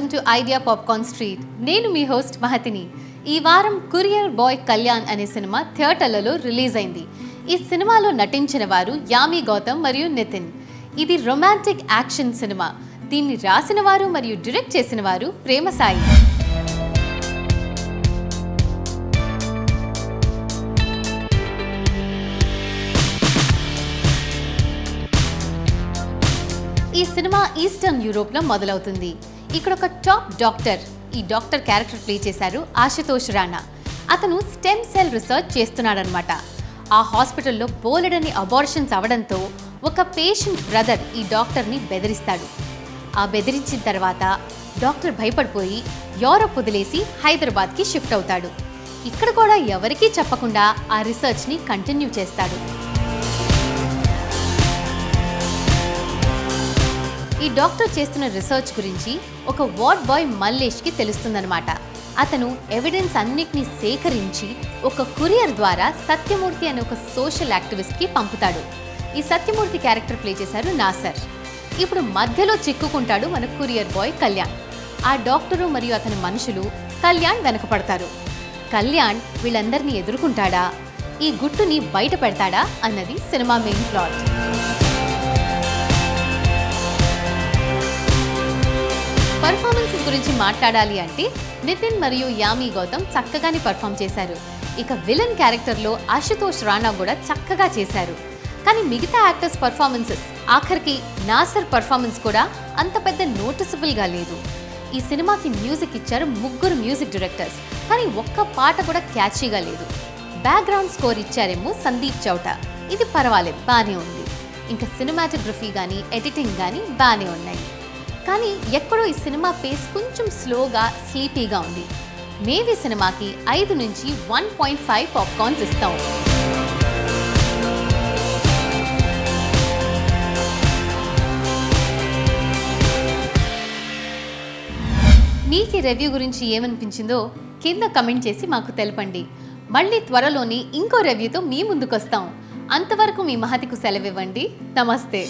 Welcome to idea popcorn street. నేను మీ host మహతిని. ఈ వారం కొరియర్ బాయ్ కళ్యాణ్ అనే సినిమా థియేటర్లలో రిలీజ్ అయింది. ఈ సినిమాలో నటించిన వారు యామి గౌతమ్ మరియు నితిన్. ఇది రొమాంటిక్ యాక్షన్ సినిమా. దీన్ని రాసిన వారు మరియు డైరెక్ట్ చేసిన వారు ప్రేమ సాయి. ఈ సినిమా ఈస్టర్న్ యూరోప్లో మొదలవుతుంది. ఇక్కడ ఒక టాప్ డాక్టర్, ఈ డాక్టర్ క్యారెక్టర్ ప్లే చేశారు ఆశుతోష్ రాణా. అతను స్టెమ్ సెల్ రీసెర్చ్ చేస్తున్నాడనమాట. ఆ హాస్పిటల్లో బోలెడని అబార్షన్స్ అవడంతో ఒక పేషెంట్ బ్రదర్ ఈ డాక్టర్ని బెదిరిస్తాడు. ఆ బెదిరించిన తర్వాత డాక్టర్ భయపడిపోయి యూరప్ వదిలేసి హైదరాబాద్కి షిఫ్ట్ అవుతాడు. ఇక్కడ కూడా ఎవరికీ చెప్పకుండా ఆ రీసెర్చ్ని కంటిన్యూ చేస్తాడు. ఈ డాక్టర్ చేస్తున్న రీసెర్చ్ గురించి ఒక వార్డ్ బాయ్ మల్లేష్కి తెలుస్తుందన్నమాట. అతను ఎవిడెన్స్ అన్నిటినీ సేకరించి ఒక కొరియర్ ద్వారా సత్యమూర్తి అనే ఒక సోషల్ యాక్టివిస్ట్కి పంపుతాడు. ఈ సత్యమూర్తి క్యారెక్టర్ ప్లే చేశారు నాసర్. ఇప్పుడు మధ్యలో చిక్కుకుంటాడు మన కొరియర్ బాయ్ కళ్యాణ్. ఆ డాక్టరు మరియు అతని మనుషులు కళ్యాణ్ వెనకపడతారు. కళ్యాణ్ వీళ్ళందరినీ ఎదుర్కొంటాడా, ఈ గుట్టుని బయట పెడతాడా అన్నది సినిమా మెయిన్ ప్లాట్. పర్ఫార్మెన్సెస్ గురించి మాట్లాడాలి అంటే నితిన్ మరియు యామి గౌతమ్ చక్కగానే పర్ఫామ్ చేశారు. ఇక విలన్ క్యారెక్టర్లో ఆశుతోష్ రాణా కూడా చక్కగా చేశారు. కానీ మిగతా యాక్టర్స్ పర్ఫార్మెన్సెస్, ఆఖరికి నాసర్ పర్ఫార్మెన్స్ కూడా అంత పెద్ద నోటిసబుల్గా లేదు. ఈ సినిమాకి మ్యూజిక్ ఇచ్చారు 3 మ్యూజిక్ డైరెక్టర్స్, కానీ ఒక్క పాట కూడా క్యాచీగా లేదు. బ్యాక్గ్రౌండ్ స్కోర్ ఇచ్చారేమో సందీప్ చౌటా, ఇది పర్వాలేదు, బాగానే ఉంది. ఇంకా సినిమాటోగ్రఫీ కానీ ఎడిటింగ్ కానీ బాగానే ఉన్నాయి. కానీ ఎక్కడో ఈ సినిమా పేస్ కొంచెం స్లోగా, స్లీపీగా ఉంది. మేవీ సినిమాకి 5 నుంచి 1.5 పాప్కార్న్స్ ఇస్తాం. మీకు ఈ రివ్యూ గురించి ఏమనిపించిందో కింద కమెంట్ చేసి మాకు తెలపండి. మళ్ళీ త్వరలోనే ఇంకో రివ్యూతో మీ ముందుకు వస్తాం. అంతవరకు మీ మహతికు సెలవివ్వండి. నమస్తే.